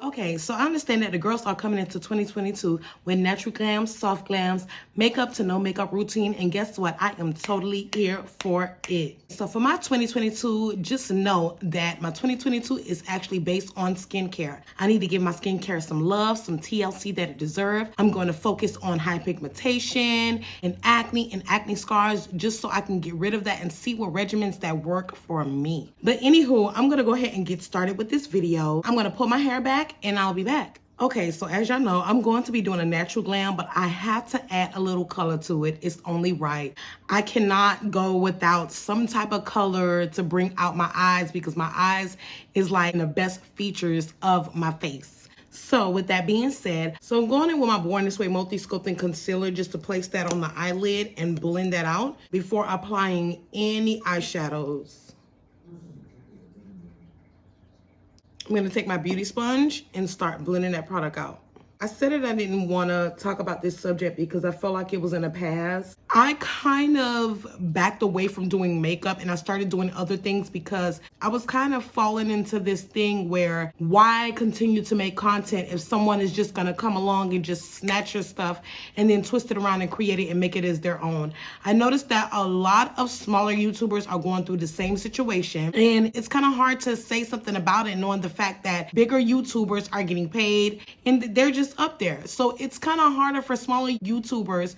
Okay, so I understand that the girls are coming into 2022 with natural glams, soft glams, makeup to no makeup routine, and guess what? I am totally here for it. So for my 2022, just know that my 2022 is actually based on skincare. I need to give my skincare some love, some TLC that it deserves. I'm going to focus on high pigmentation and acne scars, just so I can get rid of that and see what regimens that work for me. But anywho, I'm going to go ahead and get started with this video. I'm going to pull my hair back and I'll be back. Okay, so as y'all know, I'm going to be doing a natural glam, but I have to add a little color to it. It's only right. I cannot go without some type of color to bring out my eyes, because my eyes is like the best features of my face. So with that being said, so I'm going in with my Born This Way Multi-Sculpting Concealer just to place that on the eyelid and blend that out before applying any eyeshadows. I'm going to take my beauty sponge and start blending that product out. I said that I didn't want to talk about this subject because I felt like it was in the past. I kind of backed away from doing makeup and I started doing other things because I was kind of falling into this thing where why continue to make content if someone is just going to come along and just snatch your stuff and then twist it around and create it and make it as their own. I noticed that a lot of smaller YouTubers are going through the same situation, and it's kind of hard to say something about it knowing the fact that bigger YouTubers are getting paid and they're just up there. So it's kind of harder for smaller YouTubers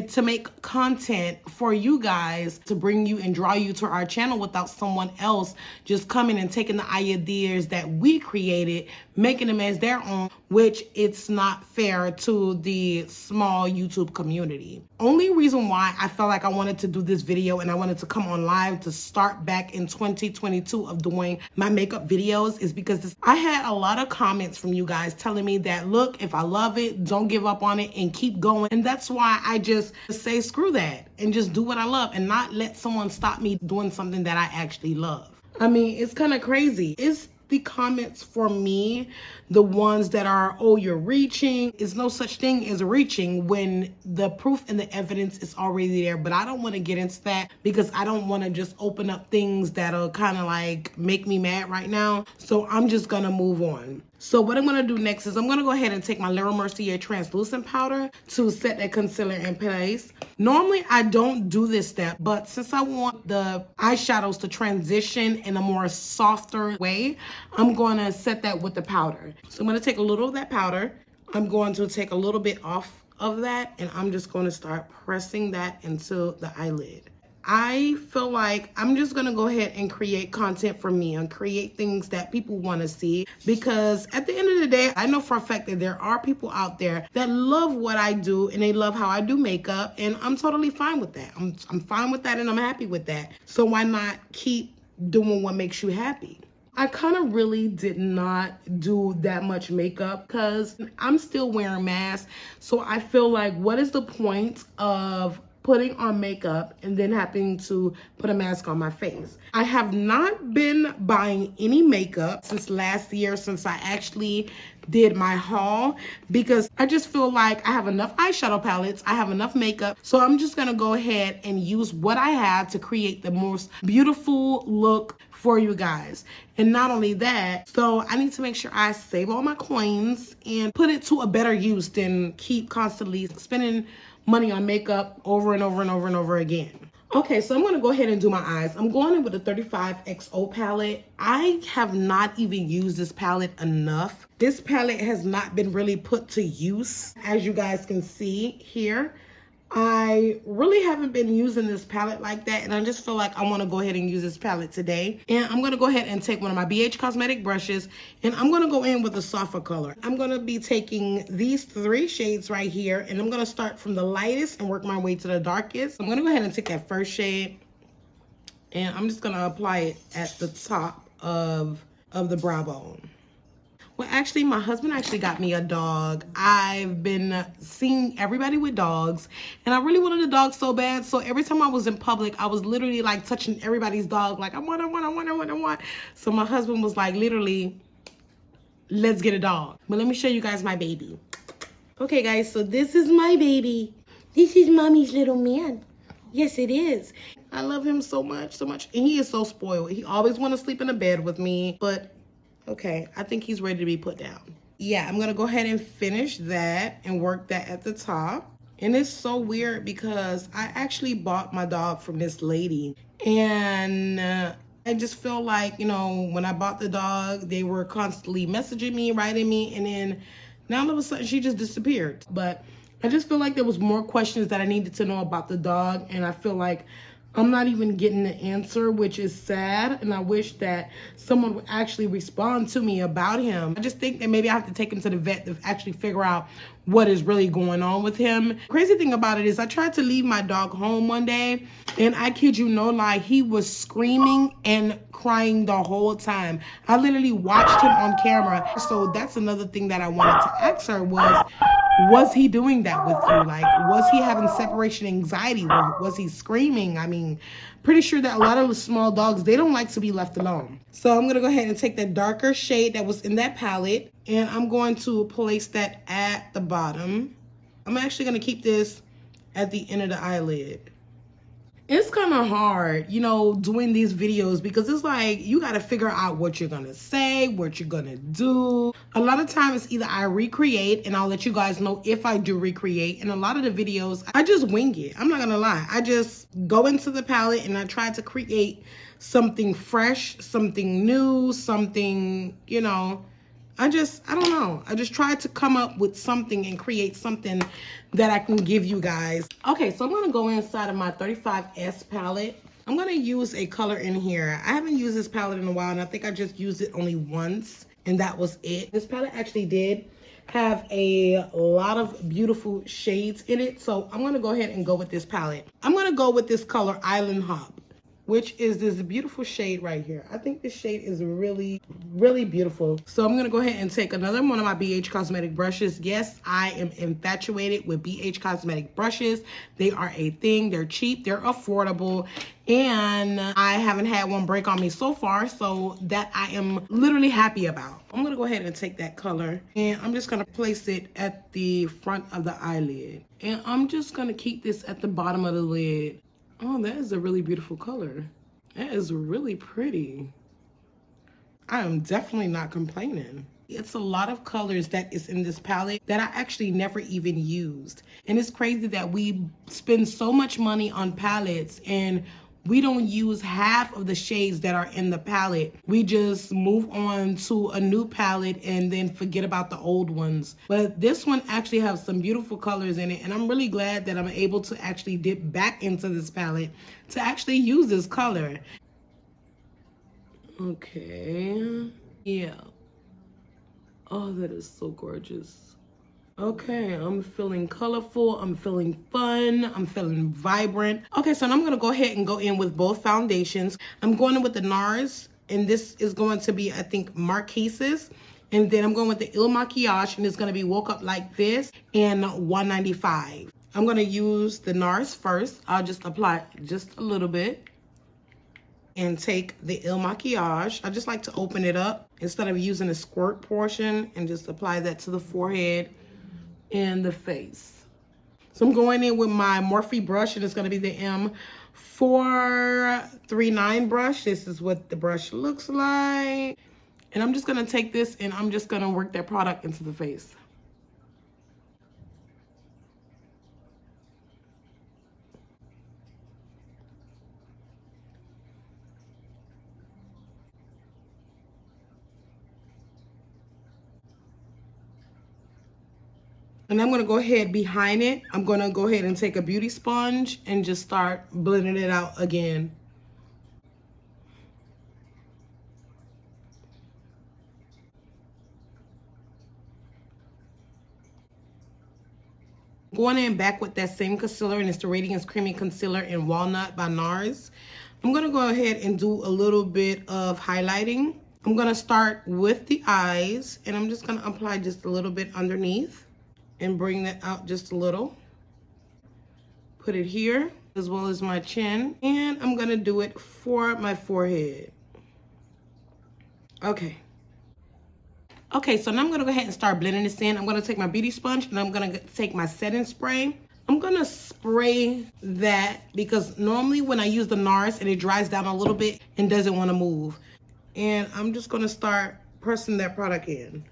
to make content for you guys to bring you and draw you to our channel without someone else just coming and taking the ideas that we created, making them as their own, which it's not fair to the small YouTube community. Only reason why I felt like I wanted to do this video and I wanted to come on live to start back in 2022 of doing my makeup videos is because I had a lot of comments from you guys telling me that, look, if I love it, don't give up on it and keep going. And that's why I just say screw that and just do what I love and not let someone stop me doing something that I actually love. I mean, it's kind of crazy. It's the comments for me, the ones that are, oh, you're reaching. Is no such thing as reaching when the proof and the evidence is already there. But I don't want to get into that because I don't want to just open up things that'll kind of like make me mad right now. So I'm just going to move on. So what I'm going to do next is I'm going to go ahead and take my Laura Mercier translucent powder to set that concealer in place. Normally, I don't do this step, but since I want the eyeshadows to transition in a more softer way, I'm going to set that with the powder. So I'm going to take a little of that powder. I'm going to take a little bit off of that, and I'm just going to start pressing that into the eyelid. I feel like I'm just going to go ahead and create content for me and create things that people want to see, because at the end of the day, I know for a fact that there are people out there that love what I do and they love how I do makeup, and I'm totally fine with that. I'm fine with that and I'm happy with that. So why not keep doing what makes you happy? I kind of really did not do that much makeup because I'm still wearing masks. So I feel like, what is the point of putting on makeup and then having to put a mask on my face? I have not been buying any makeup since last year, since I actually did my haul, because I just feel like I have enough eyeshadow palettes, I have enough makeup, so I'm just gonna go ahead and use what I have to create the most beautiful look for you guys. And not only that, so I need to make sure I save all my coins and put it to a better use than keep constantly spending money on makeup over and over and over and over again. Okay, so I'm going to go ahead and do my eyes. I'm going in with a 35XO palette. I have not even used this palette enough. This palette has not been really put to use, as you guys can see here. I really haven't been using this palette like that, and I just feel like I want to go ahead and use this palette today. And I'm going to go ahead and take one of my BH Cosmetic brushes, and I'm going to go in with a softer color. I'm going to be taking these 3 shades right here, and I'm going to start from the lightest and work my way to the darkest. I'm going to go ahead and take that first shade, and I'm just going to apply it at the top of the brow bone. Well, actually, my husband actually got me a dog. I've been seeing everybody with dogs, and I really wanted a dog so bad. So every time I was in public, I was literally like touching everybody's dog. Like, I want. So my husband was like, literally, let's get a dog. But let me show you guys my baby. Okay, guys, so this is my baby. This is mommy's little man. Yes, it is. I love him so much, so much. And he is so spoiled. He always want to sleep in the bed with me, but okay, I think he's ready to be put down. Yeah, I'm gonna go ahead and finish that and work that at the top. And it's so weird because I actually bought my dog from this lady, and I just feel like, you know, when I bought the dog, they were constantly messaging me, writing me, and then now all of a sudden she just disappeared. But I just feel like there was more questions that I needed to know about the dog, and I feel like I'm not even getting the answer, which is sad, and I wish that someone would actually respond to me about him. I just think that maybe I have to take him to the vet to actually figure out what is really going on with him. Crazy thing about it is I tried to leave my dog home one day, and I kid you no lie, he was screaming and crying the whole time. I literally watched him on camera. So that's another thing that I wanted to ask her was he doing that with you? Like, was he having separation anxiety? Was he screaming? I mean, pretty sure that a lot of the small dogs, they don't like to be left alone. So I'm going to go ahead and take that darker shade that was in that palette, and I'm going to place that at the bottom. I'm actually going to keep this at the end of the eyelid. It's kind of hard, you know, doing these videos because it's like you got to figure out what you're going to say, what you're going to do. A lot of times either I recreate, and I'll let you guys know if I do recreate. And a lot of the videos, I just wing it. I'm not going to lie. I just go into the palette and I try to create something fresh, something new, something, you know. I don't know. I just tried to come up with something and create something that I can give you guys. Okay, so I'm going to go inside of my 35S palette. I'm going to use a color in here. I haven't used this palette in a while, and I think I just used it only once, and that was it. This palette actually did have a lot of beautiful shades in it, so I'm going to go ahead and go with this palette. I'm going to go with this color, Island Hop, which is this beautiful shade right here. I think this shade is really, really beautiful. So I'm gonna go ahead and take another one of my BH Cosmetic brushes. Yes, I am infatuated with BH Cosmetic brushes. They are a thing, they're cheap, they're affordable, and I haven't had one break on me so far, so that I am literally happy about. I'm gonna go ahead and take that color, and I'm just gonna place it at the front of the eyelid. And I'm just gonna keep this at the bottom of the lid. Oh, that is a really beautiful color. That is really pretty. I am definitely not complaining. It's a lot of colors that is in this palette that I actually never even used. And it's crazy that we spend so much money on palettes and we don't use half of the shades that are in the palette. We just move on to a new palette and then forget about the old ones. But this one actually has some beautiful colors in it, and I'm really glad that I'm able to actually dip back into this palette to actually use this color. Okay. Yeah. Oh, that is so gorgeous. Okay, I'm feeling colorful, I'm feeling fun, I'm feeling vibrant. Okay, so now I'm going to go ahead and go in with both foundations. I'm going in with the NARS, and this is going to be, I think, Marquise's. And then I'm going with the ilmakiage, and it's going to be Woke Up Like This and 195. I'm going to use the NARS first. I'll just apply just a little bit and take the ilmakiage. I just like to open it up instead of using the squirt portion and just apply that to the forehead and the face. So I'm going in with my Morphe brush, and it's going to be the M439 brush. This is what the brush looks like. And I'm just going to take this and I'm just going to work that product into the face. And I'm going to go ahead behind it. I'm going to go ahead and take a beauty sponge and just start blending it out again. Going in back with that same concealer, and it's the Radiance Creamy Concealer in Walnut by NARS. I'm going to go ahead and do a little bit of highlighting. I'm going to start with the eyes, and I'm just going to apply just a little bit underneath and bring that out just a little. Put it here as well as my chin, and I'm going to do it for my forehead. Okay. Okay, so now I'm going to go ahead and start blending this in. I'm going to take my beauty sponge and I'm going to take my setting spray. I'm gonna spray that because normally when I use the NARS and it dries down a little bit and doesn't want to move. And I'm just gonna start pressing that product in.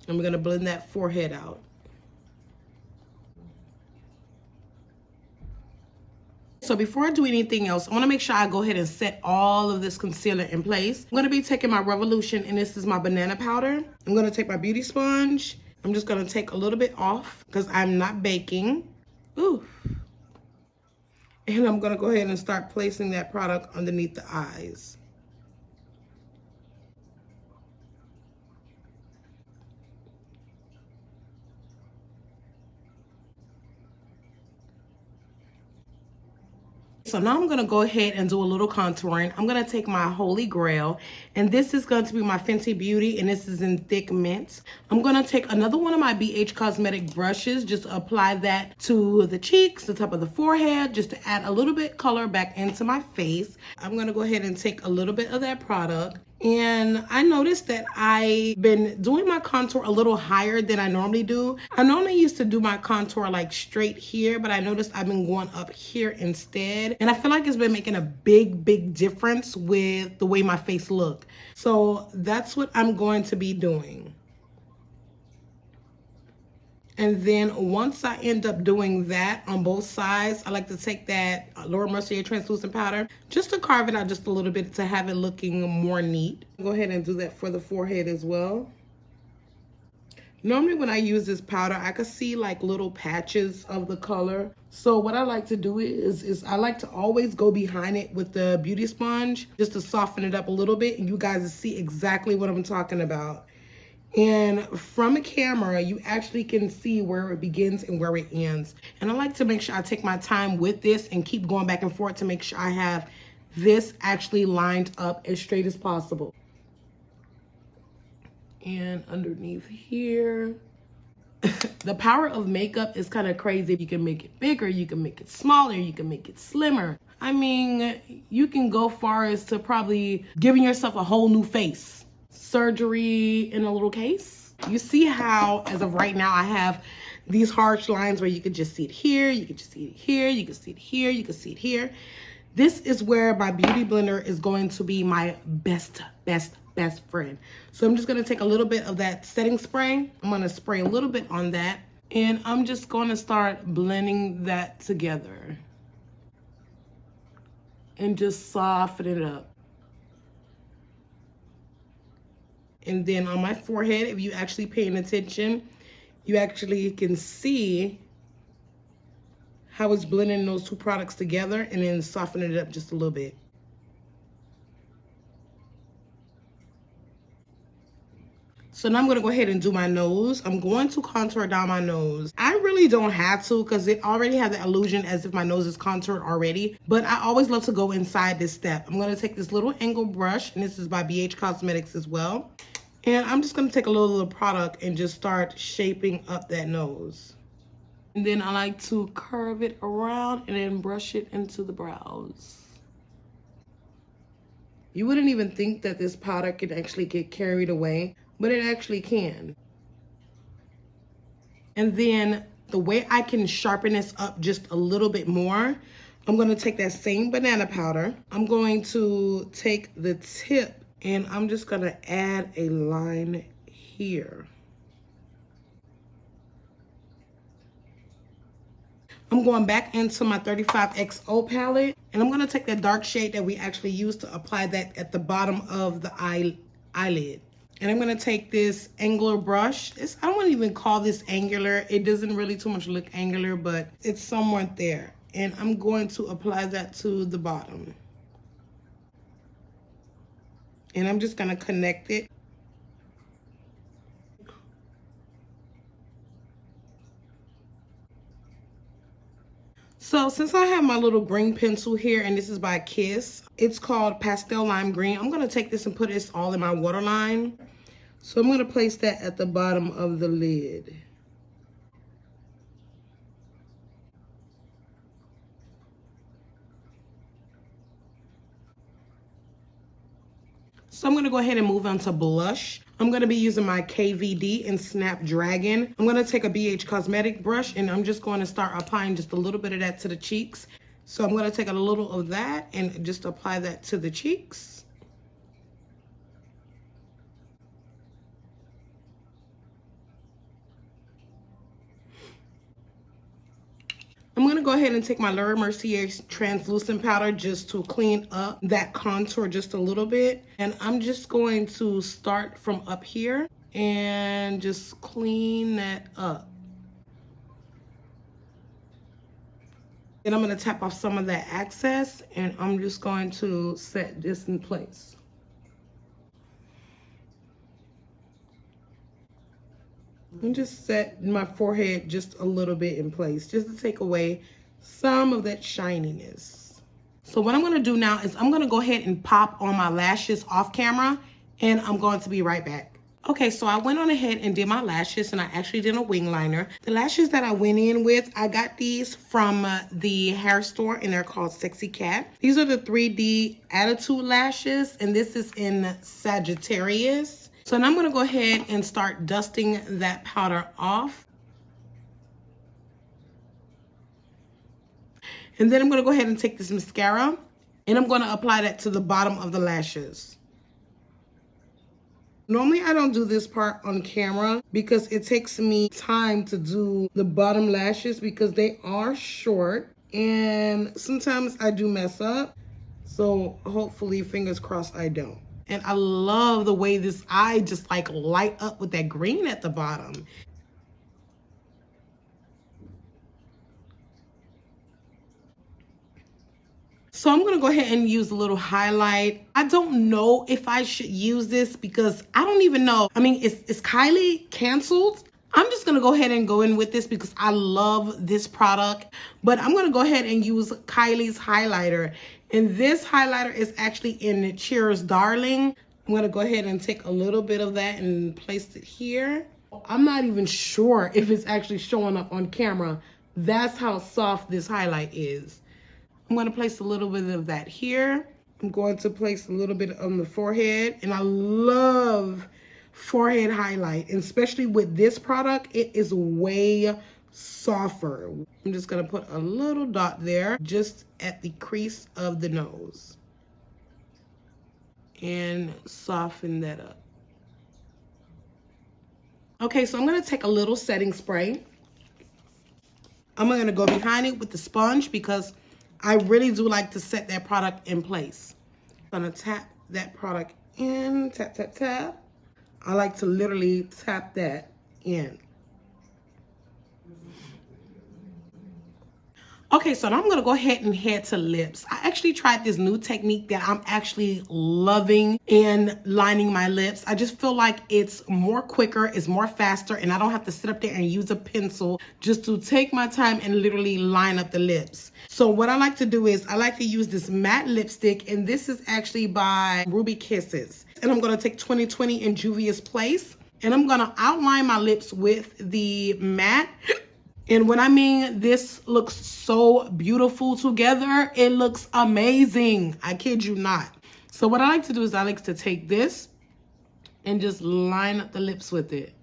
And we're gonna blend that forehead out. So before I do anything else, I wanna make sure I go ahead and set all of this concealer in place. I'm gonna be taking my Revolution, and this is my banana powder. I'm gonna take my beauty sponge. I'm just gonna take a little bit off because I'm not baking. Ooh. And I'm gonna go ahead and start placing that product underneath the eyes. So now I'm gonna go ahead and do a little contouring. I'm gonna take my Holy Grail, and this is going to be my Fenty Beauty, and this is in Thick Mint. I'm gonna take another one of my BH Cosmetic brushes, just apply that to the cheeks, the top of the forehead, just to add a little bit color back into my face. I'm gonna go ahead and take a little bit of that product. And I noticed that I've been doing my contour a little higher than I normally do. I normally used to do my contour like straight here, but I noticed I've been going up here instead. And I feel like it's been making a big difference with the way my face look. So that's what I'm going to be doing. And then once I end up doing that on both sides, I like to take that Laura Mercier translucent powder just to carve it out just a little bit to have it looking more neat. Go ahead and do that for the forehead as well. Normally when I use this powder, I can see like little patches of the color. So what I like to do is I like to always go behind it with the beauty sponge just to soften it up a little bit, and you guys see exactly what I'm talking about. And from a camera, you actually can see where it begins and where it ends. And I like to make sure I take my time with this and keep going back and forth to make sure I have this actually lined up as straight as possible. And underneath here. The power of makeup is kind of crazy. You can make it bigger, you can make it smaller, you can make it slimmer. I mean, you can go far as to probably giving yourself a whole new face. Surgery in a little case. You see how, as of right now, I have these harsh lines where you could just see it here, you could just see it here, you could see it here, you could see it here. This is where my beauty blender is going to be my best friend. So I'm just gonna take a little bit of that setting spray. I'm gonna spray a little bit on that, and I'm just gonna start blending that together and just soften it up. And then on my forehead, if you actually paying attention, you actually can see how it's blending those two products together and then softening it up just a little bit. So now I'm gonna go ahead and do my nose. I'm going to contour down my nose. I really don't have to because it already has the illusion as if my nose is contoured already, but I always love to go inside this step. I'm gonna take this little angle brush, and this is by BH Cosmetics as well. And I'm just gonna take a little of the product and just start shaping up that nose. And then I like to curve it around and then brush it into the brows. You wouldn't even think that this powder could actually get carried away, but it actually can. And then the way I can sharpen this up just a little bit more, I'm gonna take that same banana powder. I'm going to take the tip and I'm just gonna add a line here. I'm going back into my 35XO palette, and I'm gonna take that dark shade that we actually used to apply that at the bottom of the eyelid. And I'm gonna take this angular brush. I don't wanna even call this angular. It doesn't really too much look angular, but it's somewhere there. And I'm going to apply that to the bottom. And I'm just gonna connect it. So since I have my little green pencil here, and this is by Kiss, it's called Pastel Lime Green. I'm gonna take this and put this all in my waterline. So I'm going to place that at the bottom of the lid. So I'm going to go ahead and move on to blush. I'm going to be using my KVD in Snapdragon. I'm going to take a BH Cosmetic brush and I'm just going to start applying just a little bit of that to the cheeks. So I'm going to take a little of that and just apply that to the cheeks. I'm going to go ahead and take my Laura Mercier translucent powder just to clean up that contour just a little bit. And I'm just going to start from up here and just clean that up. Then I'm going to tap off some of that excess and I'm just going to set this in place. And just set my forehead just a little bit in place, just to take away some of that shininess. So what I'm going to do now is I'm going to go ahead and pop on my lashes off camera, and I'm going to be right back. Okay, so I went on ahead and did my lashes, and I actually did a wing liner. The lashes that I went in with, I got these from the hair store, and they're called Sexy Cat. These are the 3D Attitude lashes, and this is in Sagittarius. So now I'm going to go ahead and start dusting that powder off. And then I'm going to go ahead and take this mascara and I'm going to apply that to the bottom of the lashes. Normally I don't do this part on camera because it takes me time to do the bottom lashes because they are short and sometimes I do mess up. So hopefully, fingers crossed, I don't. And I love the way this eye just like light up with that green at the bottom. So I'm gonna go ahead and use a little highlight. I don't know if I should use this because I don't even know. I mean, is Kylie canceled? I'm just gonna go ahead and go in with this because I love this product, but I'm gonna go ahead and use Kylie's highlighter. And this highlighter is actually in Cheers Darling. I'm gonna go ahead and take a little bit of that and place it here. I'm not even sure if it's actually showing up on camera. That's how soft this highlight is. I'm gonna place a little bit of that here. I'm going to place a little bit on the forehead, and I love forehead highlight, and especially with this product, it is way softer. I'm just gonna put a little dot there, just at the crease of the nose, and soften that up. Okay, so I'm gonna take a little setting spray. I'm gonna go behind it with the sponge because I really do like to set that product in place. I'm gonna tap that product in, tap, tap, tap. I like to literally tap that in. Okay, so now I'm gonna go ahead and head to lips. I actually tried this new technique that I'm actually loving in lining my lips. I just feel like it's more quicker, it's more faster, and I don't have to sit up there and use a pencil just to take my time and literally line up the lips. So what I like to do is I like to use this matte lipstick, and this is actually by Ruby Kisses. And I'm gonna take 2020 in juviasplace, and I'm gonna outline my lips with the matte. And when I mean this looks so beautiful together, it looks amazing. I kid you not. So what I like to do is I like to take this and just line up the lips with it.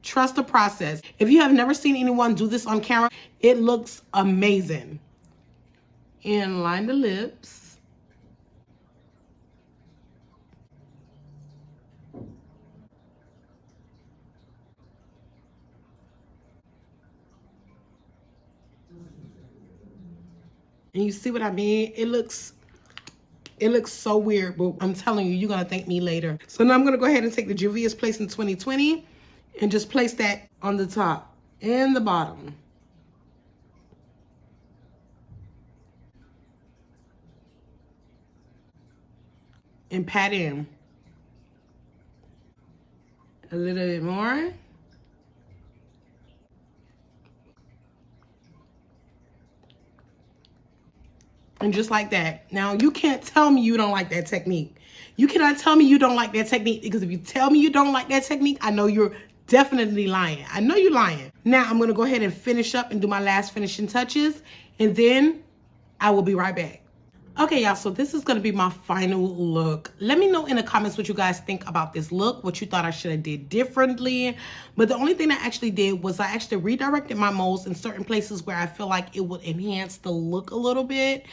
Trust the process. If you have never seen anyone do this on camera, it looks amazing. And line the lips. And you see what I mean? It looks so weird, but I'm telling you, you're gonna thank me later. So now I'm gonna go ahead and take the juviasplace in 2020 and just place that on the top and the bottom. And pat in. A little bit more. And just like that. Now, you can't tell me you don't like that technique. You cannot tell me you don't like that technique, because if you tell me you don't like that technique, I know you're definitely lying. I know you're lying. Now, I'm going to go ahead and finish up and do my last finishing touches, and then I will be right back. Okay, y'all, so this is going to be my final look. Let me know in the comments what you guys think about this look, what you thought I should have did differently. But the only thing I actually did was I actually redirected my molds in certain places where I feel like it would enhance the look a little bit.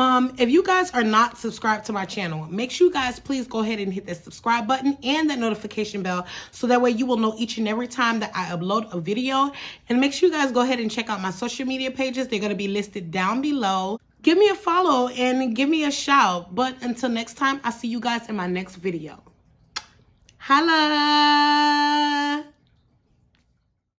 If you guys are not subscribed to my channel, make sure you guys please go ahead and hit that subscribe button and that notification bell, so that way you will know each and every time that I upload a video. And make sure you guys go ahead and check out my social media pages. They're going to be listed down below. Give me a follow and give me a shout. But until next time, I'll see you guys in my next video. Holla!